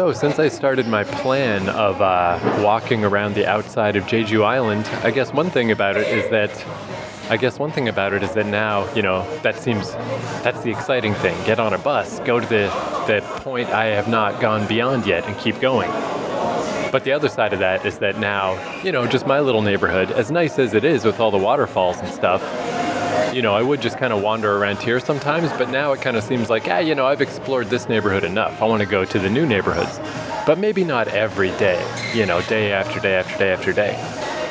So since I started my plan of walking around the outside of Jeju Island, I guess one thing about it is that now, that's the exciting thing. Get on a bus, go to the point I have not gone beyond yet and keep going. But the other side of that is that now, just my little neighborhood, as nice as it is with all the waterfalls and stuff, I would just kind of wander around here sometimes, but now it kind of seems like, I've explored this neighborhood enough. I want to go to the new neighborhoods, but maybe not every day, day after day after day after day.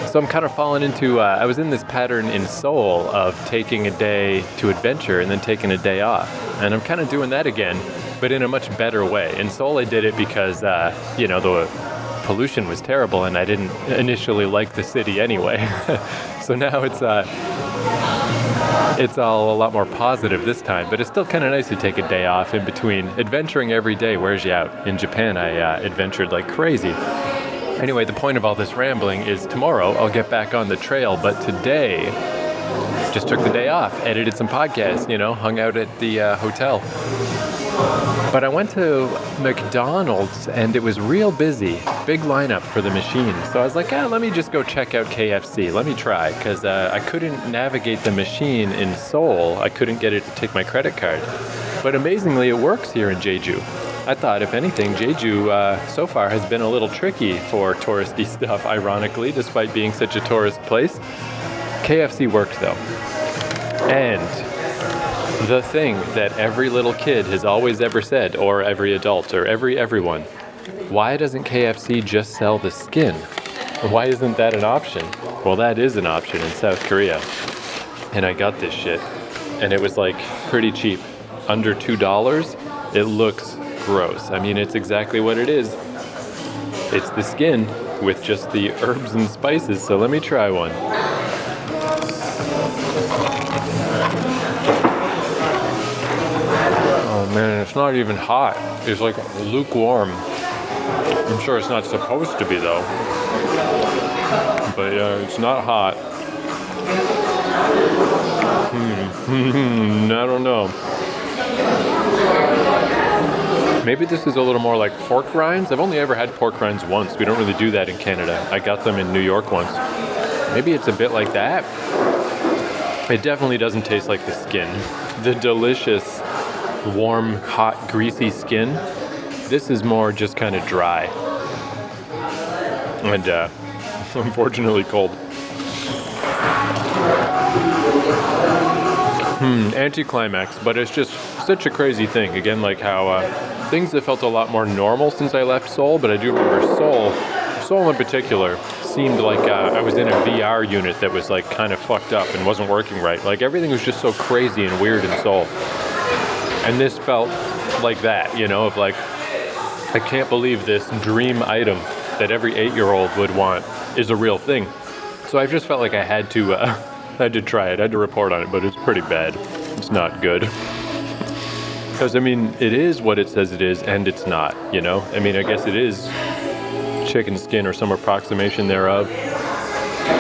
So I'm kind of falling into, I was in this pattern in Seoul of taking a day to adventure and then taking a day off. And I'm kind of doing that again, but in a much better way. In Seoul, I did it because, the pollution was terrible and I didn't initially like the city anyway. So now it's all a lot more positive this time, but it's still kind of nice to take a day off in between. Adventuring every day wears you out. In Japan, I adventured like crazy. Anyway, the point of all this rambling is tomorrow I'll get back on the trail, but today just took the day off, edited some podcasts, hung out at the hotel. But I went to McDonald's and it was real busy, big lineup for the machine. So I was like, let me just go check out KFC. Let me try, because I couldn't navigate the machine in Seoul. I couldn't get it to take my credit card. But amazingly, it works here in Jeju. I thought, if anything, Jeju so far has been a little tricky for touristy stuff, ironically, despite being such a tourist place. KFC worked, though. And the thing that every little kid has always ever said, or every adult, or everyone, why doesn't KFC just sell the skin? Why isn't that an option? Well, that is an option in South Korea. And I got this shit. And it was like pretty cheap. Under $2. It looks gross. I mean, it's exactly what it is. It's the skin with just the herbs and spices. So let me try one. Oh man, it's not even hot. It's like lukewarm. I'm sure it's not supposed to be though. But it's not hot. I don't know. Maybe this is a little more like pork rinds. I've only ever had pork rinds once. We don't really do that in Canada. I got them in New York once. Maybe it's a bit like that. It definitely doesn't taste like the skin. The delicious, warm, hot, greasy skin. This is more just kind of dry. And unfortunately cold. Anticlimax, but it's just such a crazy thing. Again, like how things have felt a lot more normal since I left Seoul, but I do remember Seoul in particular seemed like I was in a VR unit that was like kind of fucked up and wasn't working right. Like everything was just so crazy and weird in Seoul. And this felt like that, of like, I can't believe this dream item that every 8-year-old would want is a real thing. So I just felt like I had to try it. I had to report on it, but it's pretty bad. It's not good. Because, it is what it says it is, and it's not, I guess it is chicken skin or some approximation thereof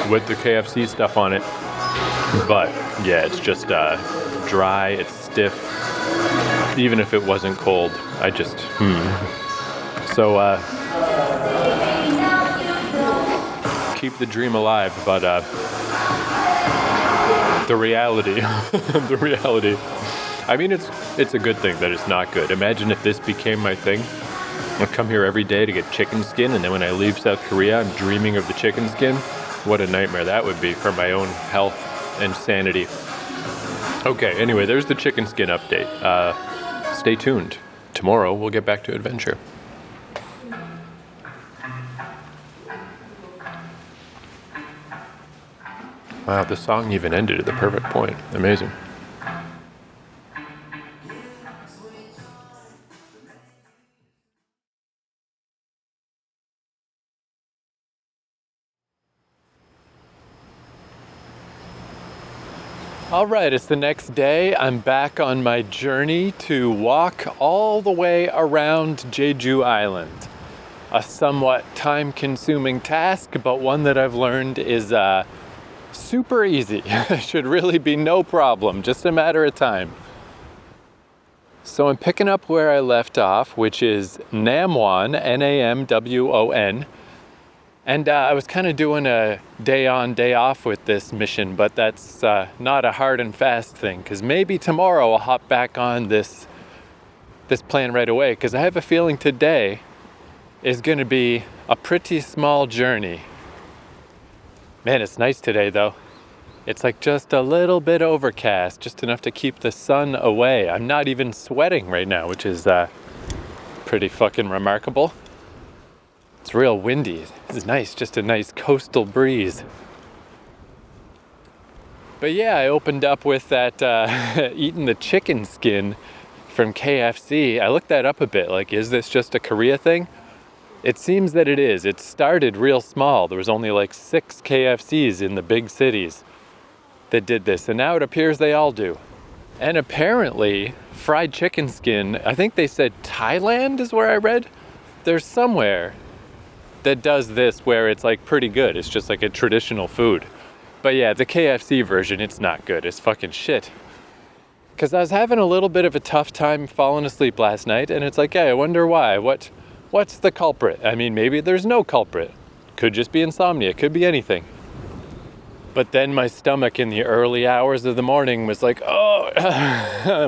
with the KFC stuff on it. But, yeah, it's just dry, it's stiff. Even if it wasn't cold, I just, So, keep the dream alive, but the reality, it's a good thing that it's not good. Imagine if this became my thing. I'd come here every day to get chicken skin, and then when I leave South Korea, I'm dreaming of the chicken skin. What a nightmare that would be for my own health and sanity. Okay, anyway, there's the chicken skin update. Stay tuned. Tomorrow, we'll get back to adventure. Wow, the song even ended at the perfect point. Amazing. All right, it's the next day. I'm back on my journey to walk all the way around Jeju Island. A somewhat time-consuming task, but one that I've learned is super easy. It should really be no problem, just a matter of time. So I'm picking up where I left off, which is Namwon, Namwon. And I was kind of doing a day on, day off with this mission, but that's not a hard and fast thing, because maybe tomorrow I'll hop back on this plan right away, because I have a feeling today is going to be a pretty small journey. Man, it's nice today though. It's like just a little bit overcast, just enough to keep the sun away. I'm not even sweating right now, which is pretty fucking remarkable. It's real windy. This is nice, just a nice coastal breeze. But yeah, I opened up with that eating the chicken skin from KFC. I looked that up a bit, like, is this just a Korea thing? It seems that it is. It started real small. There was only like 6 KFCs in the big cities that did this, and now it appears they all do. And apparently, fried chicken skin, I think they said Thailand is where I read. There's somewhere that does this where it's like pretty good. It's just like a traditional food. But yeah, the KFC version, it's not good. It's fucking shit. Because I was having a little bit of a tough time falling asleep last night, and it's like, hey, I wonder why. What's the culprit? I mean, maybe there's no culprit. Could just be insomnia. Could be anything. But then my stomach in the early hours of the morning was like, oh,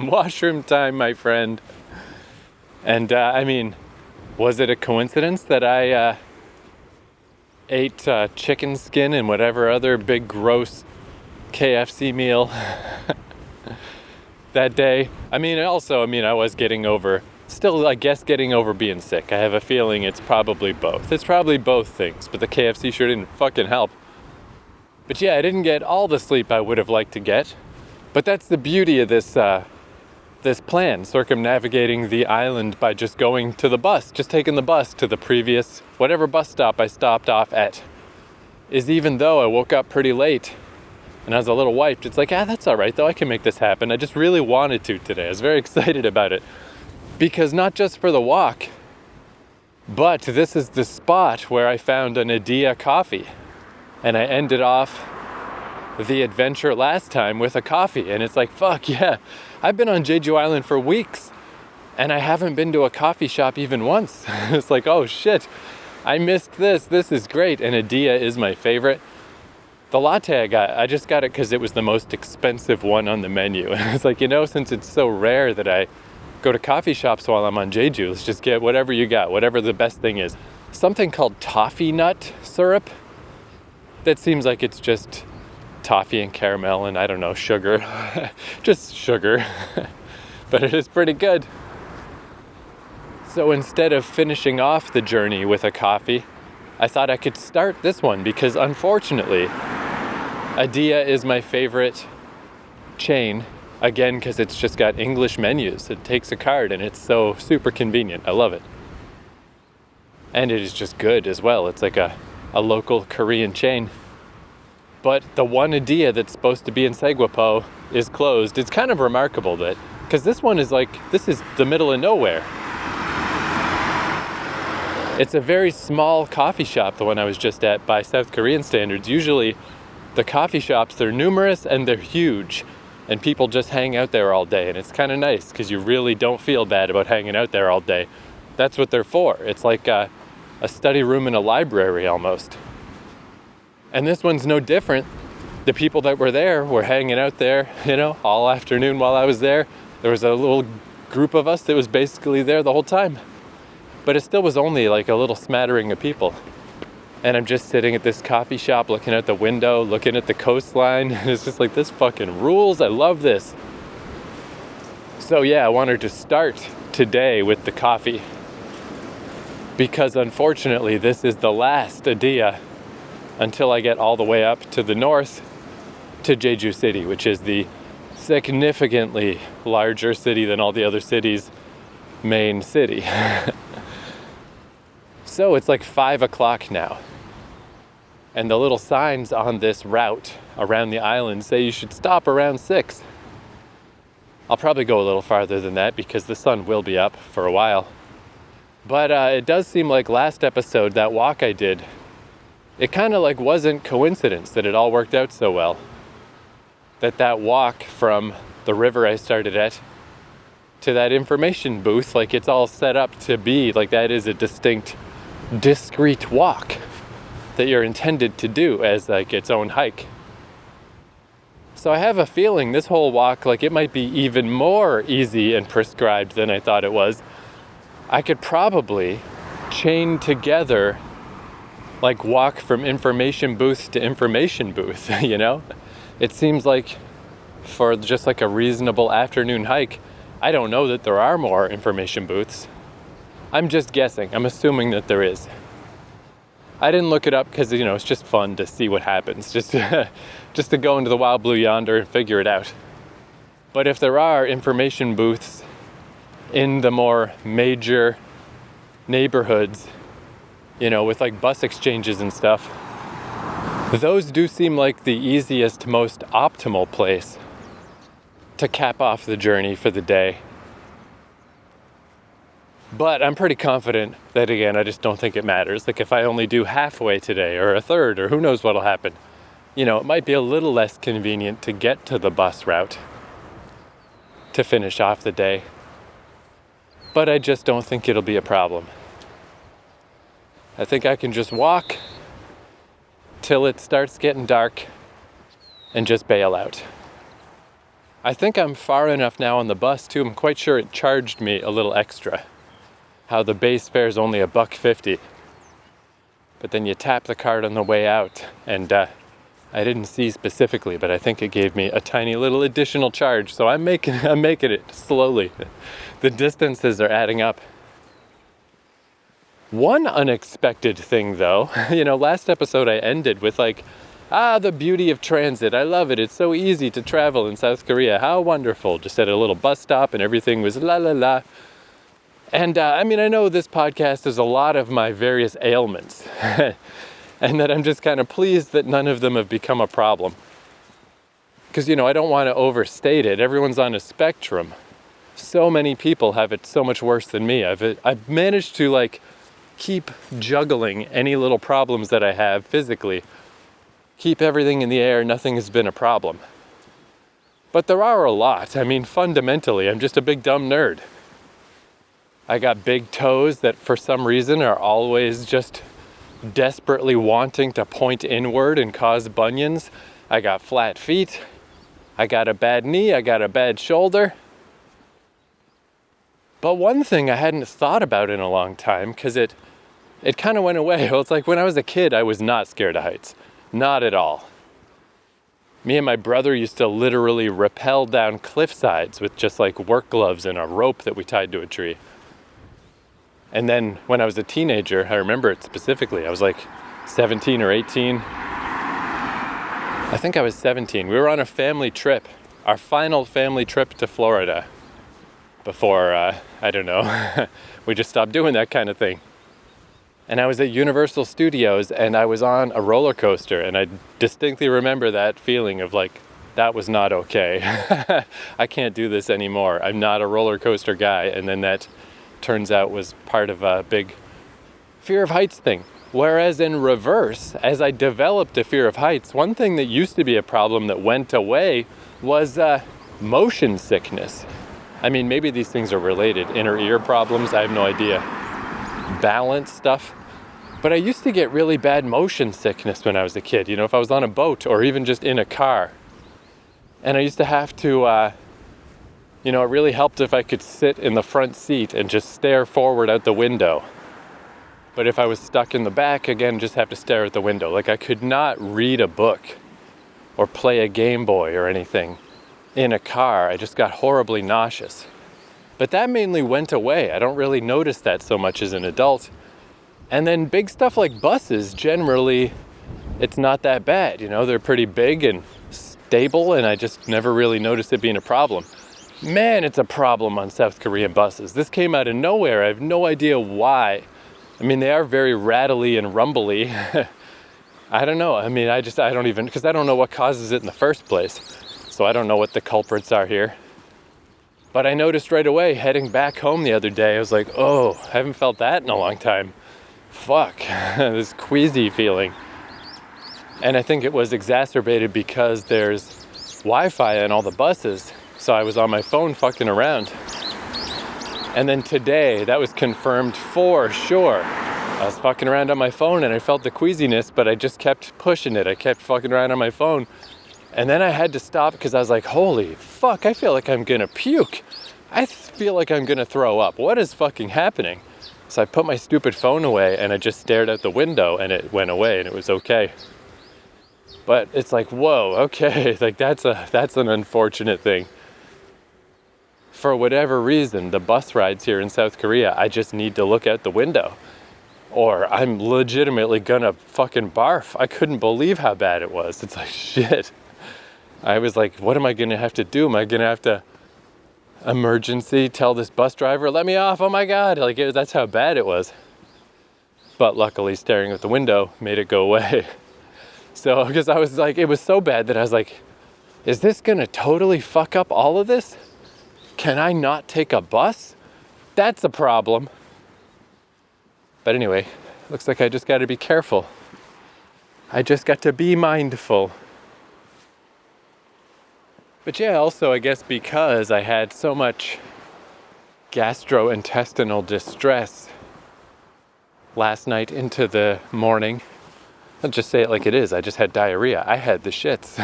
washroom time, my friend. And I mean, was it a coincidence that I ate chicken skin and whatever other big gross KFC meal that day? I mean, I was getting over being sick. I have a feeling it's probably both. It's probably both things, but the KFC sure didn't fucking help. But yeah, I didn't get all the sleep I would have liked to get. But that's the beauty of this plan, circumnavigating the island by just going to the bus, just taking the bus to the previous, whatever bus stop I stopped off at. Is even though I woke up pretty late and I was a little wiped, it's like, that's all right though, I can make this happen. I just really wanted to today. I was very excited about it. Because not just for the walk, but this is the spot where I found an Idea coffee. And I ended off the adventure last time with a coffee. And it's like, fuck yeah. I've been on Jeju Island for weeks and I haven't been to a coffee shop even once. It's like, oh shit, I missed this. This is great. And Idea is my favorite. The latte I just got it because it was the most expensive one on the menu. And it's like, since it's so rare that I go to coffee shops while I'm on Jeju, let's just get whatever you got, whatever the best thing is. Something called toffee nut syrup. That seems like it's just toffee and caramel and I don't know, sugar. Just sugar. But it is pretty good. So instead of finishing off the journey with a coffee, I thought I could start this one because unfortunately, Idea is my favorite chain. Again, because it's just got English menus. It takes a card and it's so super convenient. I love it. And it is just good as well. It's like a local Korean chain. But the one Idea that's supposed to be in Segwapo is closed. It's kind of remarkable that, because this is the middle of nowhere. It's a very small coffee shop, the one I was just at, by South Korean standards. Usually the coffee shops, they're numerous and they're huge. And people just hang out there all day. And it's kind of nice because you really don't feel bad about hanging out there all day. That's what they're for. It's like a study room in a library almost. And this one's no different. The people that were there were hanging out there, all afternoon while I was there. There was a little group of us that was basically there the whole time. But it still was only like a little smattering of people. And I'm just sitting at this coffee shop, looking out the window, looking at the coastline. It's just like, this fucking rules. I love this. So yeah, I wanted to start today with the coffee. Because unfortunately, this is the last Idea until I get all the way up to the north to Jeju City, which is the significantly larger city than all the other cities' main city. So it's like 5 o'clock now. And the little signs on this route around the island say you should stop around 6. I'll probably go a little farther than that because the sun will be up for a while. But it does seem like last episode, that walk I did, it kind of like wasn't coincidence that it all worked out so well. That walk from the river I started at to that information booth, like it's all set up to be, like that is a distinct, discrete walk that you're intended to do as like its own hike. So I have a feeling this whole walk, like it might be even more easy and prescribed than I thought it was. I could probably chain together, like walk from information booth to information booth, you know? It seems like for just like a reasonable afternoon hike, I don't know that there are more information booths. I'm just guessing. I'm assuming that there is. I didn't look it up because, you know, it's just fun to see what happens. Just to go into the wild blue yonder and figure it out. But if there are information booths in the more major neighborhoods, you know, with like bus exchanges and stuff, those do seem like the easiest, most optimal place to cap off the journey for the day. But I'm pretty confident that, again, I just don't think it matters. Like if I only do halfway today or a third or who knows what'll happen, you know, it might be a little less convenient to get to the bus route to finish off the day. But I just don't think it'll be a problem. I think I can just walk till it starts getting dark and just bail out. I think I'm far enough now on the bus too. I'm quite sure it charged me a little extra. How the base fare is only $1.50. But then you tap the card on the way out, and I didn't see specifically, but I think it gave me a tiny little additional charge. So I'm making it slowly. The distances are adding up. One unexpected thing though, you know, last episode I ended with like, the beauty of transit. I love it. It's so easy to travel in South Korea. How wonderful. Just at a little bus stop and everything was la la la. And I mean, I know this podcast is a lot of my various ailments and that I'm just kind of pleased that none of them have become a problem. Because, you know, I don't want to overstate it. Everyone's on a spectrum. So many people have it so much worse than me. I've managed to like keep juggling any little problems that I have physically. Keep everything in the air, nothing has been a problem. But there are a lot. I mean, fundamentally, I'm just a big dumb nerd. I got big toes that for some reason are always just desperately wanting to point inward and cause bunions. I got flat feet. I got a bad knee. I got a bad shoulder. But one thing I hadn't thought about in a long time, because it kind of went away. Well, it's like when I was a kid, I was not scared of heights. Not at all. Me and my brother used to literally rappel down cliff sides with just like work gloves and a rope that we tied to a tree. And then when I was a teenager, I remember it specifically, I was like 17 or 18. I think I was 17. We were on a family trip, our final family trip to Florida before, I don't know, we just stopped doing that kind of thing. And I was at Universal Studios and I was on a roller coaster and I distinctly remember that feeling of like, that was not okay. I can't do this anymore. I'm not a roller coaster guy. And then that turns out was part of a big fear of heights thing. Whereas in reverse, as I developed a fear of heights, one thing that used to be a problem that went away was motion sickness. I mean, maybe these things are related. Inner ear problems, I have no idea. Balance stuff. But I used to get really bad motion sickness when I was a kid, you know, if I was on a boat or even just in a car. And I used to have to, you know, it really helped if I could sit in the front seat and just stare forward out the window. But if I was stuck in the back, again, just have to stare at the window. Like I could not read a book or play a Game Boy or anything in a car. I just got horribly nauseous. But that mainly went away. I don't really notice that so much as an adult. And then big stuff like buses, generally, it's not that bad. You know, they're pretty big and stable, and I just never really noticed it being a problem. Man, it's a problem on South Korean buses. This came out of nowhere. I have no idea why. I mean, they are very rattly and rumbly. I don't know. I mean, I don't even, because I don't know what causes it in the first place. So I don't know what the culprits are here. But I noticed right away, heading back home the other day, I was like, oh, I haven't felt that in a long time. Fuck, this queasy feeling. And I think it was exacerbated because there's Wi-Fi on all the buses. So I was on my phone fucking around. And then today, that was confirmed for sure. I was fucking around on my phone and I felt the queasiness, but I just kept pushing it. I kept fucking around on my phone. And then I had to stop because I was like, holy fuck, I feel like I'm gonna puke. I feel like I'm gonna throw up. What is fucking happening? So I put my stupid phone away and I just stared out the window and it went away and it was okay. But it's like, whoa, okay, like that's an unfortunate thing. For whatever reason, the bus rides here in South Korea, I just need to look out the window or I'm legitimately gonna fucking barf. I couldn't believe how bad it was. It's like, shit. I was like, what am I gonna have to do? Am I gonna have to emergency tell this bus driver, let me off? Oh my God, like that's how bad it was. But luckily staring out the window made it go away. So, because I was like, it was so bad that I was like, is this gonna totally fuck up all of this? Can I not take a bus? That's a problem. But anyway, looks like I just got to be careful. I just got to be mindful. But yeah, also I guess because I had so much gastrointestinal distress last night into the morning, I'll just say it like it is, I just had diarrhea. I had the shits.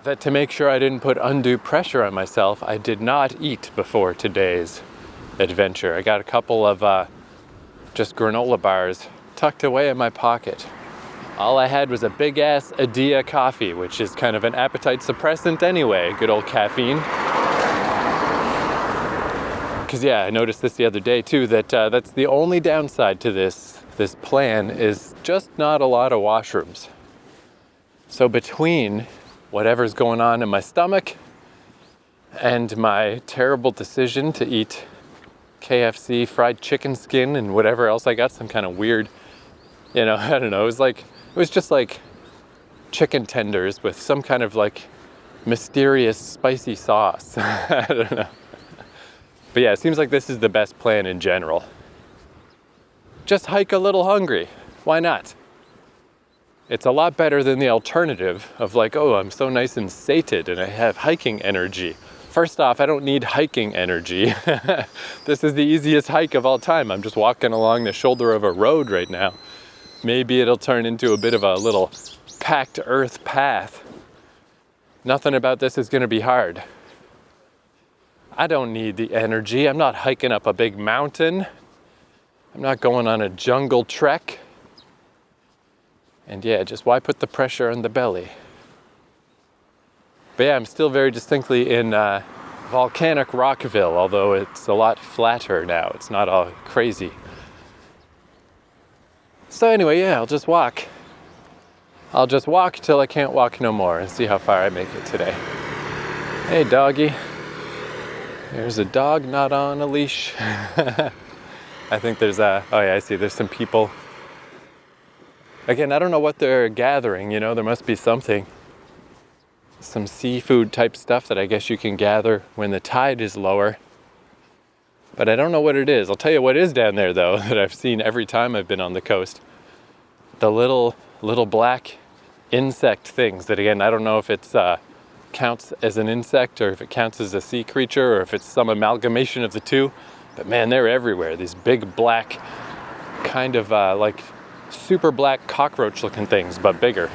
That to make sure I didn't put undue pressure on myself, I did not eat before today's adventure. I got a couple of just granola bars tucked away in my pocket. All I had was a big ass Adia coffee, which is kind of an appetite suppressant anyway, good old caffeine. Because yeah, I noticed this the other day too, that that's the only downside to this plan is just not a lot of washrooms. So between whatever's going on in my stomach and my terrible decision to eat KFC fried chicken skin and whatever else I got, some kind of weird, I don't know, it was just like chicken tenders with some kind of like mysterious spicy sauce. I don't know. But yeah, it seems like this is the best plan in general. Just hike a little hungry. Why not? It's a lot better than the alternative of like, oh, I'm so nice and sated and I have hiking energy. First off, I don't need hiking energy. This is the easiest hike of all time. I'm just walking along the shoulder of a road right now. Maybe it'll turn into a bit of a little packed earth path. Nothing about this is gonna be hard. I don't need the energy. I'm not hiking up a big mountain. I'm not going on a jungle trek. And yeah, just why put the pressure on the belly? But yeah, I'm still very distinctly in volcanic Rockville, although it's a lot flatter now. It's not all crazy. So anyway, yeah, I'll just walk. I'll just walk till I can't walk no more and see how far I make it today. Hey, doggy. There's a dog not on a leash. I think there's oh yeah, I see, there's some people. Again, I don't know what they're gathering, there must be something. Some seafood type stuff that I guess you can gather when the tide is lower. But I don't know what it is. I'll tell you what is down there though, that I've seen every time I've been on the coast. The little black insect things that, again, I don't know if it's counts as an insect or if it counts as a sea creature or if it's some amalgamation of the two. But man, they're everywhere. These big black, kind of like super black cockroach looking things, but bigger.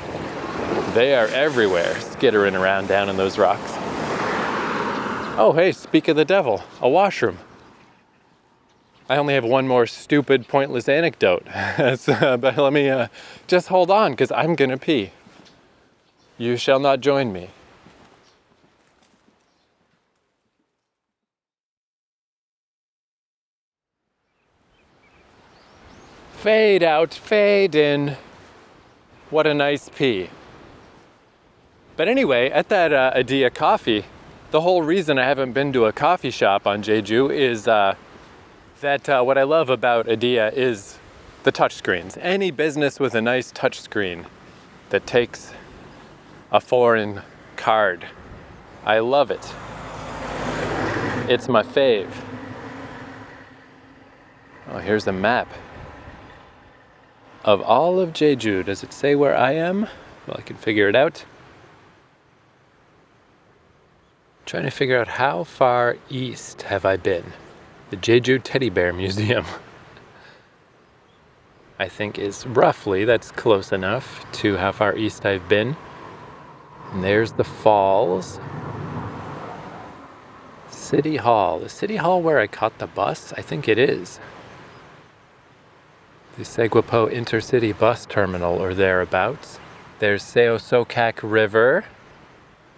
They are everywhere, skittering around down in those rocks. Oh, hey, speak of the devil, a washroom. I only have one more stupid, pointless anecdote. But let me just hold on, because I'm going to pee. You shall not join me. Fade out, fade in. What a nice pee. But anyway, at that Adia coffee, the whole reason I haven't been to a coffee shop on Jeju is that what I love about Adia is the touchscreens. Any business with a nice touchscreen that takes a foreign card. I love it. It's my fave. Oh, here's a map of all of Jeju. Does it say where I am? Well, I can figure it out. Trying to figure out how far east have I been. The Jeju Teddy Bear Museum, I think is roughly, that's close enough to how far east I've been. And there's the falls. City Hall. The City Hall where I caught the bus? I think it is. The Segwapo Intercity Bus Terminal or thereabouts. There's Seosokkak River.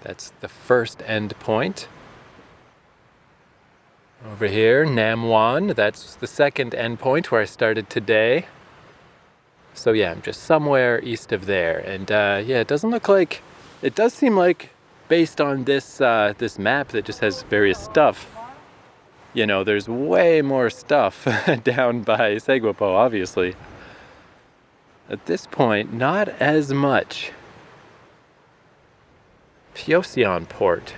That's the first end point. Over here, Namwon. That's the second end point where I started today. So yeah, I'm just somewhere east of there. And yeah, it doesn't look like... It does seem like, based on this this map that just has various stuff, you know, there's way more stuff down by Segwapo, obviously. At this point, not as much. Pyoseon Port,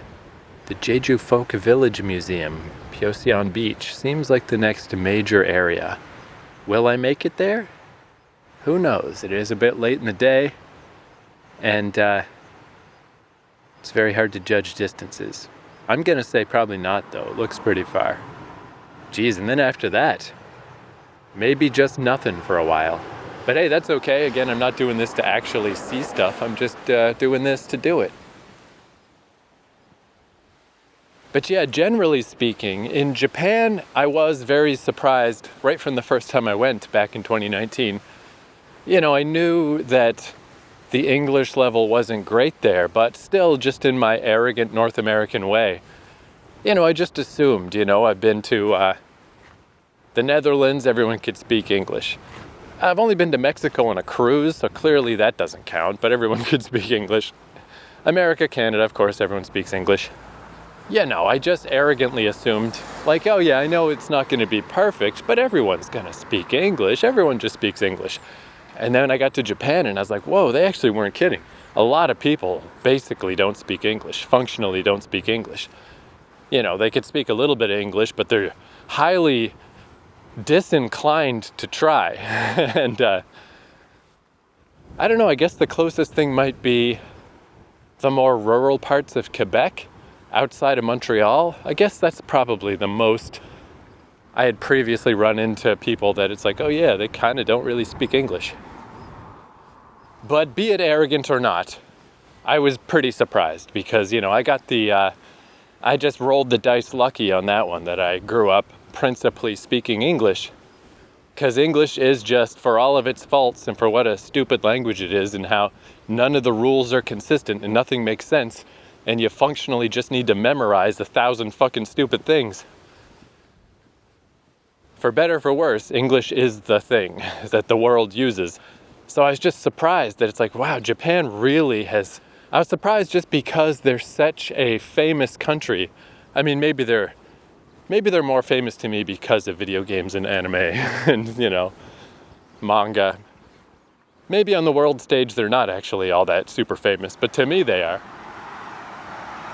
the Jeju Folk Village Museum, Pyoseon Beach, seems like the next major area. Will I make it there? Who knows? It is a bit late in the day, and it's very hard to judge distances. I'm gonna say probably not, though. It looks pretty far. Geez, and then after that, maybe just nothing for a while. But hey, that's okay. Again, I'm not doing this to actually see stuff. I'm just doing this to do it. But yeah, generally speaking, in Japan, I was very surprised right from the first time I went back in 2019. You know, I knew that the English level wasn't great there, but still, just in my arrogant North American way, you know, I just assumed, you know, I've been to the Netherlands, everyone could speak English. I've only been to Mexico on a cruise, so clearly that doesn't count, but everyone could speak English. America, Canada, of course, everyone speaks English. Yeah, no, I just arrogantly assumed, like, oh yeah, I know it's not going to be perfect, but everyone's going to speak English. Everyone just speaks English. And then I got to Japan and I was like, whoa, they actually weren't kidding. A lot of people basically don't speak English, functionally don't speak English. You know, they could speak a little bit of English, but they're highly disinclined to try. And I don't know, I guess the closest thing might be the more rural parts of Quebec, outside of Montreal. I guess that's probably the most I had previously run into people that it's like, oh yeah, they kind of don't really speak English. But be it arrogant or not, I was pretty surprised because, you know, I got the, I just rolled the dice lucky on that one, that I grew up principally speaking English. Because English is just, for all of its faults and for what a stupid language it is and how none of the rules are consistent and nothing makes sense, and you functionally just need to memorize 1,000 fucking stupid things. For better or for worse, English is the thing that the world uses. So I was just surprised that it's like, wow, Japan really has... I was surprised just because they're such a famous country. I mean, maybe they're more famous to me because of video games and anime and, you know, manga. Maybe on the world stage they're not actually all that super famous, but to me they are.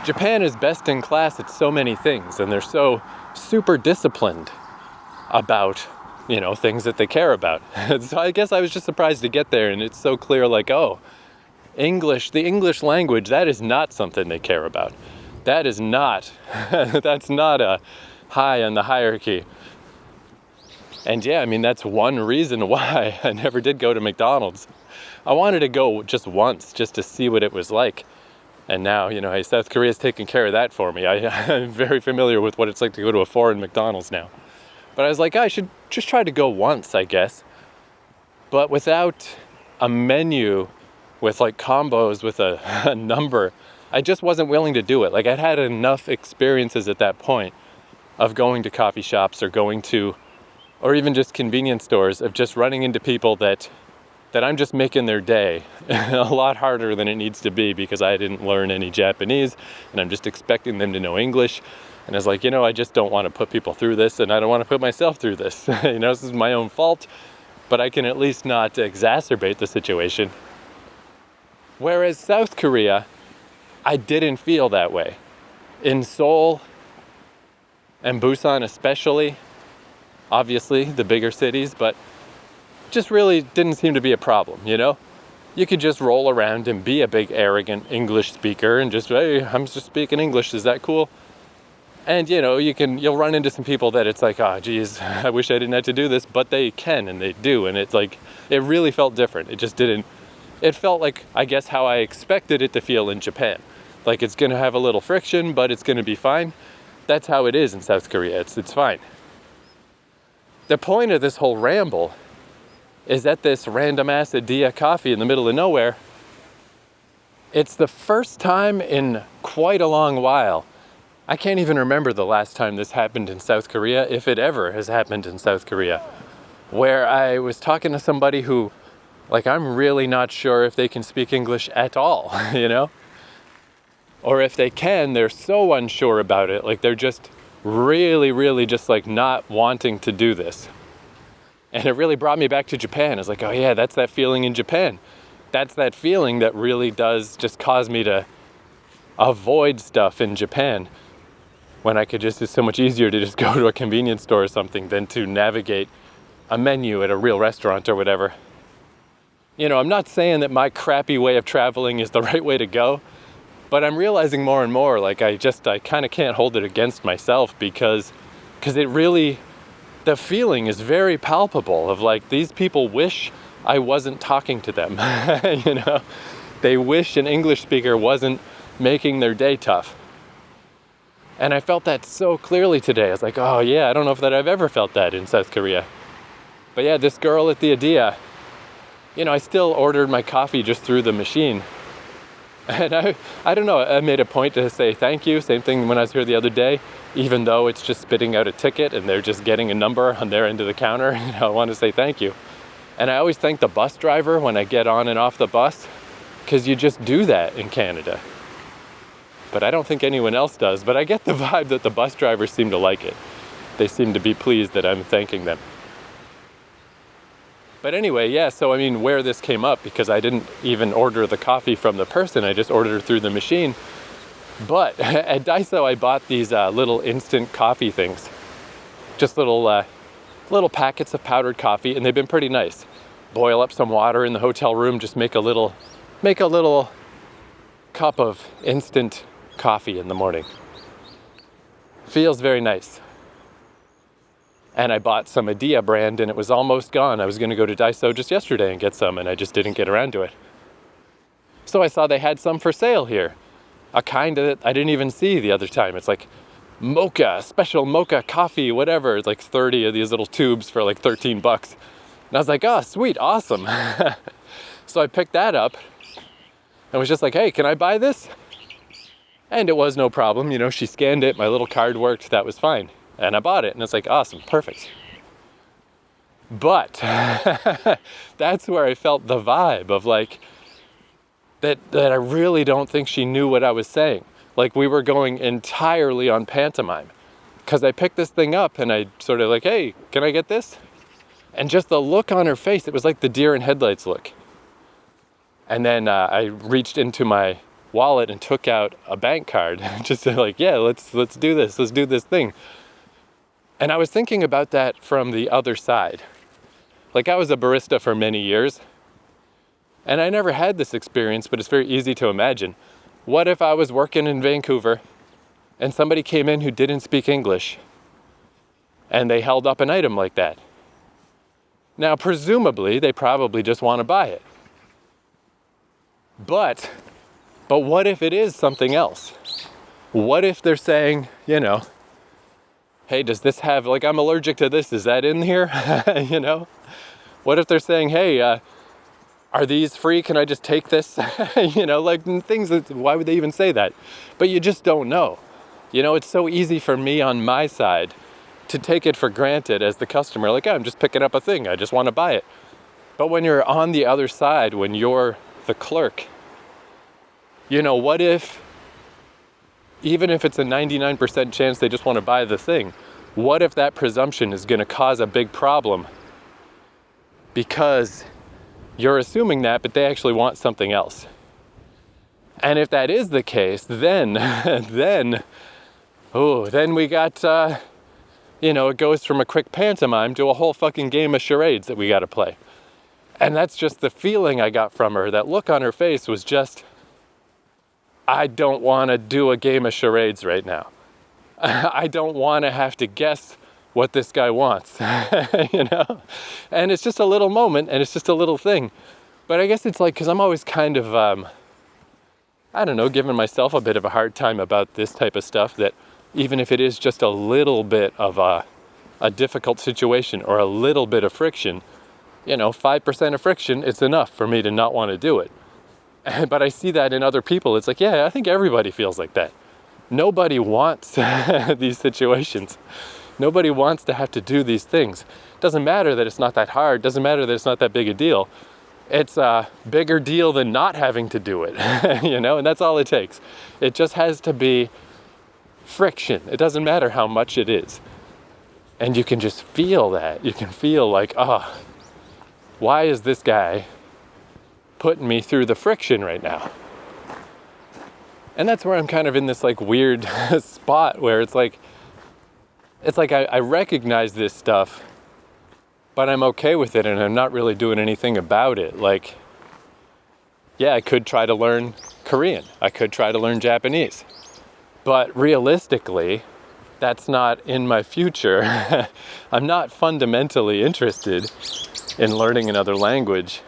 Japan is best in class at so many things, and they're so super disciplined about, you know, things that they care about. So I guess I was just surprised to get there, and it's so clear, like, oh, English, the English language, that is not something they care about. That is not, that's not a high on the hierarchy. And yeah, I mean, that's one reason why I never did go to McDonald's. I wanted to go just once, just to see what it was like. And now, you know, hey, South Korea's taking care of that for me. I'm very familiar with what it's like to go to a foreign McDonald's now. But I was like, I should just try to go once, I guess. But without a menu with like combos with a number, I just wasn't willing to do it. Like, I'd had enough experiences at that point of going to coffee shops or going to, or even just convenience stores, of just running into people that I'm just making their day a lot harder than it needs to be because I didn't learn any Japanese and I'm just expecting them to know English. And I was like, you know, I just don't want to put people through this, and I don't want to put myself through this. You know, this is my own fault, but I can at least not exacerbate the situation. Whereas South Korea, I didn't feel that way. In Seoul and Busan especially, obviously the bigger cities, but just really didn't seem to be a problem, you know? you could just roll around and be a big arrogant English speaker and just, hey, I'm just speaking English, is that cool? And you'll run into some people that it's like, oh geez, I wish I didn't have to do this, but they can and they do. And it's like, it really felt different. It felt like, I guess, how I expected it to feel in Japan. Like, it's gonna have a little friction, but it's gonna be fine. That's how it is in South Korea, it's fine. The point of this whole ramble is at this random ass Adia coffee in the middle of nowhere. It's the first time in quite a long while. I can't even remember the last time this happened in South Korea, if it ever has happened in South Korea, where I was talking to somebody who, like, I'm really not sure if they can speak English at all, Or if they can, they're so unsure about it, like they're just really, really just like not wanting to do this. And it really brought me back to Japan. It's like, oh yeah, that's that feeling in Japan. That's that feeling that really does just cause me to avoid stuff in Japan, when I could it's so much easier to just go to a convenience store or something than to navigate a menu at a real restaurant or whatever. I'm not saying that my crappy way of traveling is the right way to go, but I'm realizing more and more, like, I kind of can't hold it against myself because it really, the feeling is very palpable of like, these people wish I wasn't talking to them, They wish an English speaker wasn't making their day tough. And I felt that so clearly today. I was like, oh yeah, I don't know if that I've ever felt that in South Korea. But yeah, this girl at the Adia, I still ordered my coffee just through the machine. And I don't know, I made a point to say thank you. Same thing when I was here the other day, even though it's just spitting out a ticket and they're just getting a number on their end of the counter. I want to say thank you. And I always thank the bus driver when I get on and off the bus, because you just do that in Canada. But I don't think anyone else does. But I get the vibe that the bus drivers seem to like it. They seem to be pleased that I'm thanking them. But anyway, yeah, so I mean, where this came up, because I didn't even order the coffee from the person, I just ordered it through the machine. But at Daiso, I bought these little instant coffee things. Just little packets of powdered coffee, and they've been pretty nice. Boil up some water in the hotel room, just make a little cup of instant coffee in the morning. Feels very nice. And I bought some Adia brand and it was almost gone. I was going to go to Daiso just yesterday and get some, and I just didn't get around to it. So I saw they had some for sale here. A kind that I didn't even see the other time. It's like mocha, special mocha coffee, whatever. It's like 30 of these little tubes for like $13. And I was like, oh, sweet, awesome. So I picked that up and was just like, hey, can I buy this? And it was no problem. She scanned it, my little card worked, that was fine. And I bought it, and it's like, awesome, perfect. But that's where I felt the vibe of like, that I really don't think she knew what I was saying. Like, we were going entirely on pantomime. Because I picked this thing up and I sort of like, hey, can I get this? And just the look on her face, it was like the deer in headlights look. And then I reached into my wallet and took out a bank card. Just like, yeah, let's do this. Let's do this thing. And I was thinking about that from the other side. Like, I was a barista for many years. And I never had this experience, but it's very easy to imagine. What if I was working in Vancouver and somebody came in who didn't speak English and they held up an item like that? Now, presumably, they probably just want to buy it. But what if it is something else? What if they're saying, hey, does this have, like, I'm allergic to this, is that in here? What if they're saying, hey, are these free? Can I just take this? Like things that, why would they even say that? But you just don't know. It's so easy for me on my side to take it for granted as the customer, like, I'm just picking up a thing, I just want to buy it. But when you're on the other side, when you're the clerk, what if, even if it's a 99% chance they just want to buy the thing, what if that presumption is going to cause a big problem? Because you're assuming that, but they actually want something else. And if that is the case, then we got, it goes from a quick pantomime to a whole fucking game of charades that we got to play. And that's just the feeling I got from her. That look on her face was just, I don't want to do a game of charades right now. I don't want to have to guess what this guy wants, you know? And it's just a little moment, and it's just a little thing. But I guess it's like, because I'm always kind of, I don't know, giving myself a bit of a hard time about this type of stuff, that even if it is just a little bit of a difficult situation or a little bit of friction, 5% of friction, it's enough for me to not want to do it. But I see that in other people. It's like, yeah, I think everybody feels like that. Nobody wants these situations. Nobody wants to have to do these things. Doesn't matter that it's not that hard. Doesn't matter that it's not that big a deal. It's a bigger deal than not having to do it, and that's all it takes. It just has to be friction. It doesn't matter how much it is. And you can just feel that. You can feel like, why is this guy putting me through the friction right now? And that's where I'm kind of in this like weird spot where it's like I recognize this stuff, but I'm okay with it and I'm not really doing anything about it. Like, yeah, I could try to learn Korean. I could try to learn Japanese. But realistically, that's not in my future. I'm not fundamentally interested in learning another language.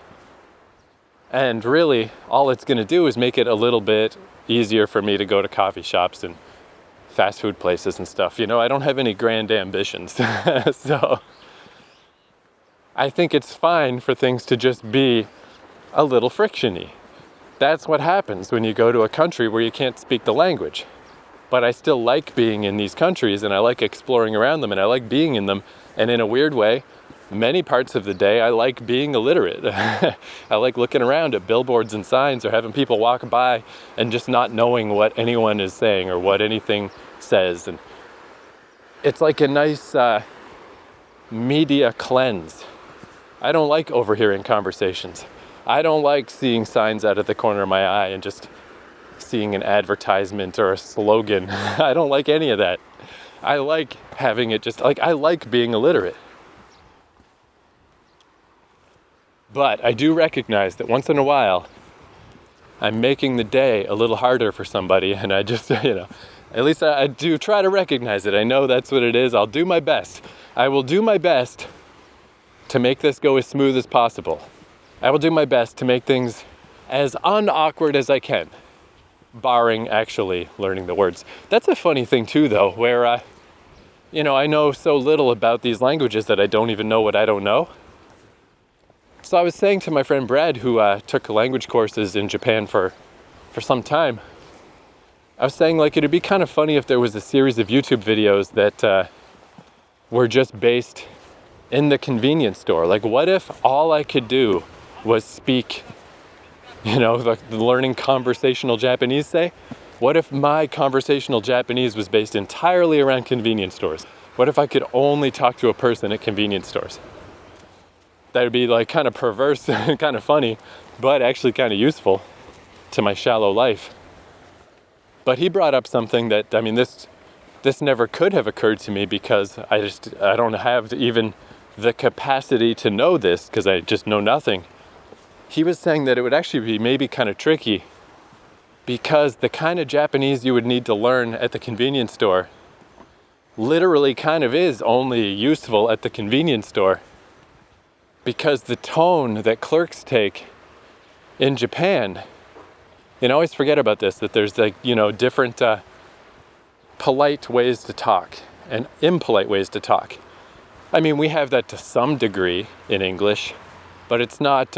And really, all it's going to do is make it a little bit easier for me to go to coffee shops and fast food places and stuff. I don't have any grand ambitions. So I think it's fine for things to just be a little friction-y. That's what happens when you go to a country where you can't speak the language. But I still like being in these countries, and I like exploring around them, and I like being in them. And in a weird way, many parts of the day, I like being illiterate. I like looking around at billboards and signs or having people walk by and just not knowing what anyone is saying or what anything says. And it's like a nice media cleanse. I don't like overhearing conversations. I don't like seeing signs out of the corner of my eye and just seeing an advertisement or a slogan. I don't like any of that. I like having it I like being illiterate. But I do recognize that once in a while, I'm making the day a little harder for somebody, and I just, at least I do try to recognize it. I know that's what it is. I'll do my best. I will do my best to make this go as smooth as possible. I will do my best to make things as unawkward as I can, barring actually learning the words. That's a funny thing too, though, where, I know so little about these languages that I don't even know what I don't know. So I was saying to my friend Brad, who took language courses in Japan for some time, I was saying, it'd be kind of funny if there was a series of YouTube videos that were just based in the convenience store. Like, what if all I could do was speak, the learning conversational Japanese, say? What if my conversational Japanese was based entirely around convenience stores? What if I could only talk to a person at convenience stores? That would be kind of perverse and kind of funny, but actually kind of useful to my shallow life. But he brought up something that, this never could have occurred to me because I don't have even the capacity to know this because I just know nothing. He was saying that it would actually be maybe kind of tricky because the kind of Japanese you would need to learn at the convenience store literally kind of is only useful at the convenience store. Because the tone that clerks take in Japan, I always forget about this, that there's different polite ways to talk and impolite ways to talk. We have that to some degree in English, but it's not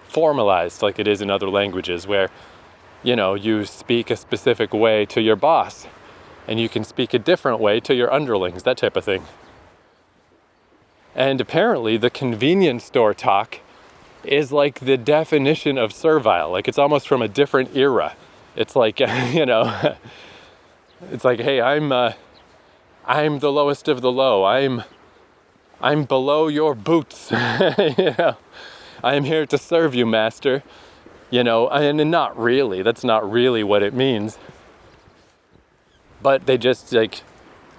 formalized like it is in other languages where, you speak a specific way to your boss and you can speak a different way to your underlings, that type of thing. And apparently the convenience store talk is like the definition of servile. It's almost from a different era. It's like, it's like, hey, I'm the lowest of the low. I'm below your boots. I am here to serve you, master. And not really. That's not really what it means. But they just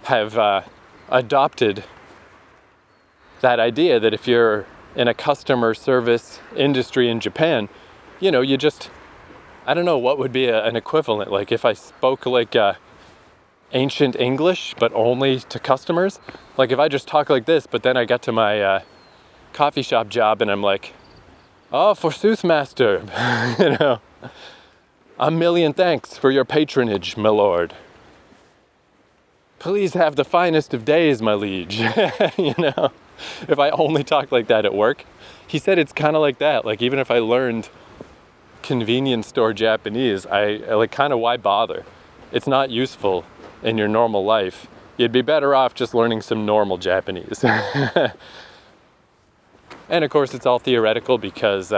have adopted that idea that if you're in a customer service industry in Japan, you know, you just, I don't know what would be an equivalent. Like if I spoke like ancient English, but only to customers. Like if I just talk like this, but then I got to my coffee shop job and I'm like, oh, forsooth, master, you know, a million thanks for your patronage, my lord. Please have the finest of days, my liege. You know, if I only talk like that at work. He said it's kind of like that. Like even if I learned convenience store Japanese, I like kind of why bother? It's not useful in your normal life. You'd be better off just learning some normal Japanese. And of course it's all theoretical because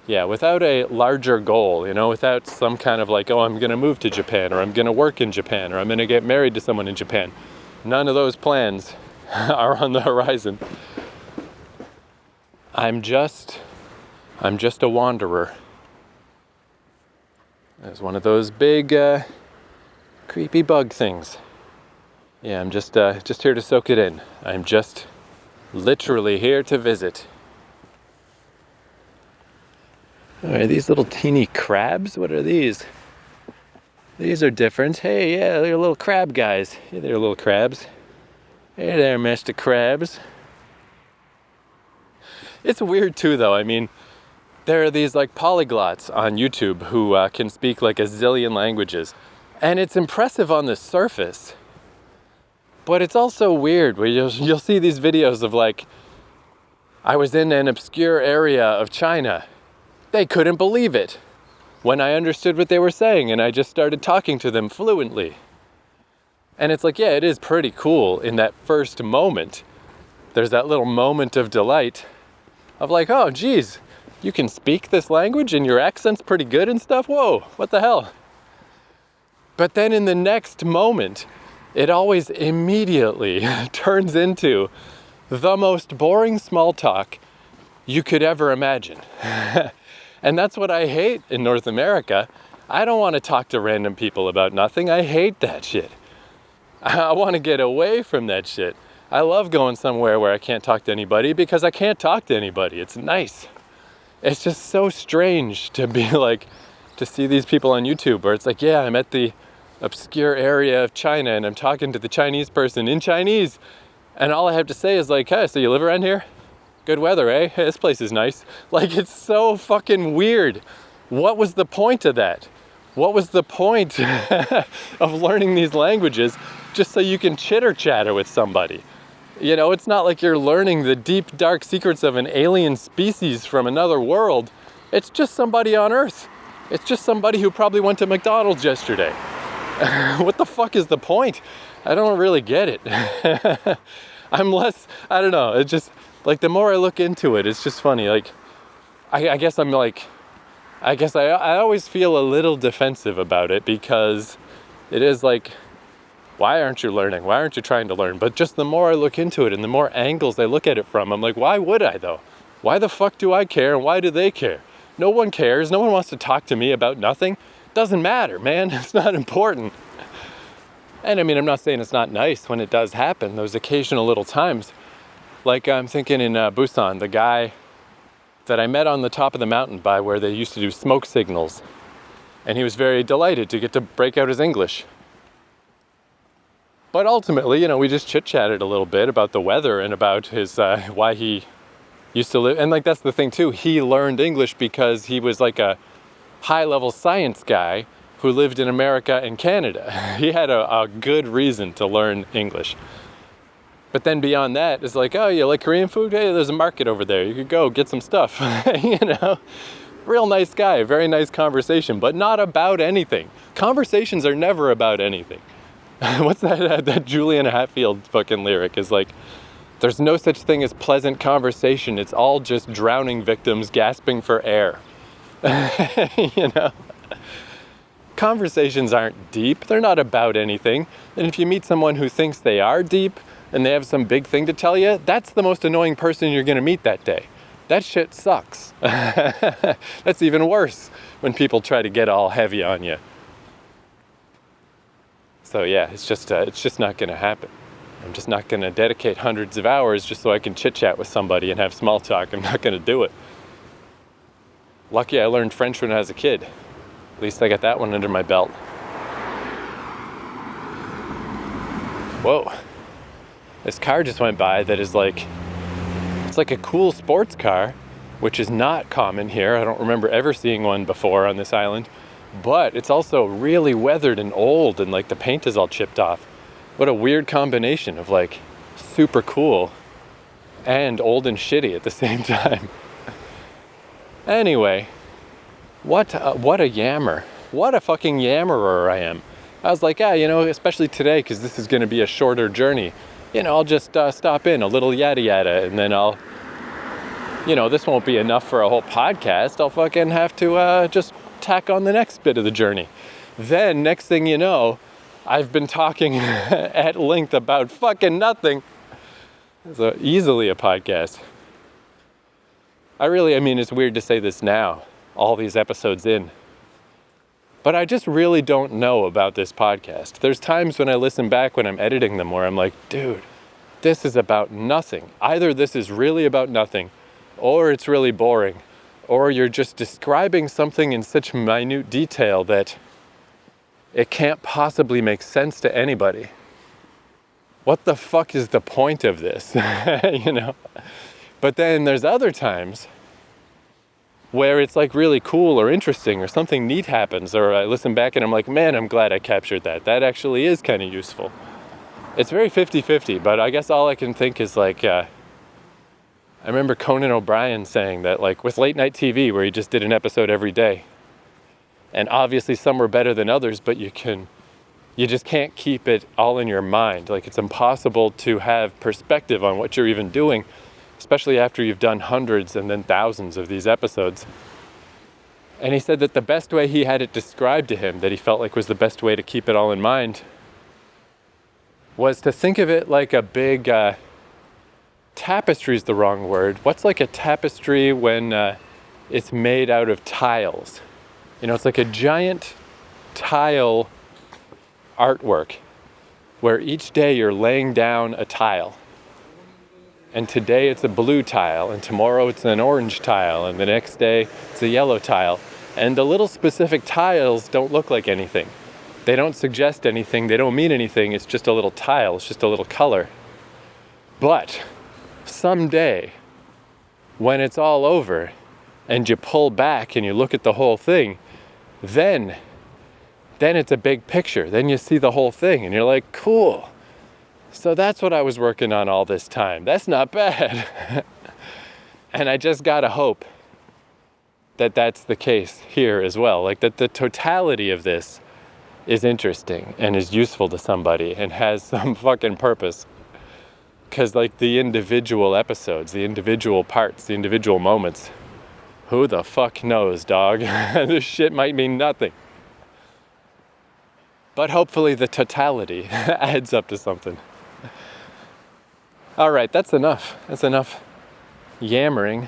without a larger goal, you know, without some kind of like, oh, I'm going to move to Japan, or I'm going to work in Japan, or I'm going to get married to someone in Japan. None of those plans are on the horizon. I'm just a wanderer. There's one of those big, creepy bug things. Yeah, I'm just here to soak it in. I'm just literally here to visit. Are these little teeny crabs? What are these? These are different. Hey, yeah, they're little crab guys. Hey there, little crabs. Hey there, Mr. Krabs. It's weird too, though. I mean, there are these like polyglots on YouTube who can speak like a zillion languages. And it's impressive on the surface. But it's also weird where you'll see these videos of like, I was in an obscure area of China. They couldn't believe it when I understood what they were saying and I just started talking to them fluently. And it's like, yeah, it is pretty cool in that first moment. There's that little moment of delight of like, oh, geez, you can speak this language and your accent's pretty good and stuff? Whoa, what the hell? But then in the next moment, it always immediately turns into the most boring small talk you could ever imagine. And that's what I hate in North America. I don't want to talk to random people about nothing. I hate that shit. I want to get away from that shit. I love going somewhere where I can't talk to anybody because I can't talk to anybody. It's nice. It's just so strange to be like, to see these people on YouTube where it's like, yeah, I'm at the obscure area of China and I'm talking to the Chinese person in Chinese. And all I have to say is like, hey, so you live around here? Good weather, eh? Hey, this place is nice. Like, it's so fucking weird. What was the point of that? What was the point of learning these languages just so you can chitter-chatter with somebody? You know, it's not like you're learning the deep, dark secrets of an alien species from another world. It's just somebody on Earth. It's just somebody who probably went to McDonald's yesterday. What the fuck is the point? I don't really get it. I don't know, it's just, like, the more I look into it, it's just funny. Like, I guess I always feel a little defensive about it because it is like, why aren't you learning? Why aren't you trying to learn? But just the more I look into it and the more angles I look at it from, I'm like, why would I though? Why the fuck do I care and why do they care? No one cares. No one wants to talk to me about nothing. Doesn't matter, man. It's not important. And I mean, I'm not saying it's not nice when it does happen, those occasional little times. Like I'm thinking in Busan, the guy that I met on the top of the mountain by where they used to do smoke signals. And he was very delighted to get to break out his English. But ultimately, you know, we just chit-chatted a little bit about the weather and about his, why he used to live. And like, that's the thing too. He learned English because he was like a high-level science guy who lived in America and Canada. He had a good reason to learn English. But then beyond that, it's like, oh, you like Korean food? Hey, there's a market over there. You could go get some stuff, you know? Real nice guy, very nice conversation, but not about anything. Conversations are never about anything. What's that Julian Hatfield fucking lyric is like, there's no such thing as pleasant conversation. It's all just drowning victims gasping for air. You know? Conversations aren't deep. They're not about anything. And if you meet someone who thinks they are deep and they have some big thing to tell you, that's the most annoying person you're going to meet that day. That shit sucks. That's even worse when people try to get all heavy on you. So yeah, it's just not going to happen. I'm just not going to dedicate hundreds of hours just so I can chit-chat with somebody and have small talk. I'm not going to do it. Lucky I learned French when I was a kid. At least I got that one under my belt. Whoa. This car just went by that is like, it's like a cool sports car, which is not common here. I don't remember ever seeing one before on this island. But it's also really weathered and old, and like the paint is all chipped off. What a weird combination of like super cool and old and shitty at the same time. Anyway, what a yammer. What a fucking yammerer I am. I was like, especially today, because this is going to be a shorter journey. I'll just stop in a little yada yada, and then I'll, this won't be enough for a whole podcast. I'll fucking have to just tack on the next bit of the journey. Then, next thing you know, I've been talking at length about fucking nothing. So easily a podcast. It's weird to say this now, all these episodes in. But I just really don't know about this podcast. There's times when I listen back when I'm editing them where I'm like, dude, this is about nothing. Either this is really about nothing, or it's really boring, or you're just describing something in such minute detail that it can't possibly make sense to anybody. What the fuck is the point of this? But then there's other times where it's like really cool or interesting or something neat happens, or I listen back and I'm like, man, I'm glad I captured that. That actually is kind of useful. It's very 50-50, but I guess all I can think is like, I remember Conan O'Brien saying that like with late night TV where he just did an episode every day, and obviously some were better than others, but you just can't keep it all in your mind. Like it's impossible to have perspective on what you're even doing, especially after you've done hundreds and then thousands of these episodes. And he said that the best way he had it described to him, that he felt like was the best way to keep it all in mind, was to think of it like a big, tapestry is the wrong word. What's like a tapestry when it's made out of tiles? It's like a giant tile artwork where each day you're laying down a tile. And today it's a blue tile, and tomorrow it's an orange tile, and the next day it's a yellow tile. And the little specific tiles don't look like anything. They don't suggest anything, they don't mean anything, it's just a little tile, it's just a little color. But someday, when it's all over, and you pull back and you look at the whole thing, then it's a big picture. Then you see the whole thing, and you're like, cool. So that's what I was working on all this time. That's not bad. And I just gotta hope that that's the case here as well. Like that the totality of this is interesting and is useful to somebody and has some fucking purpose. Because like the individual episodes, the individual parts, the individual moments, who the fuck knows, dog? This shit might mean nothing. But hopefully the totality adds up to something. All right, that's enough. That's enough yammering.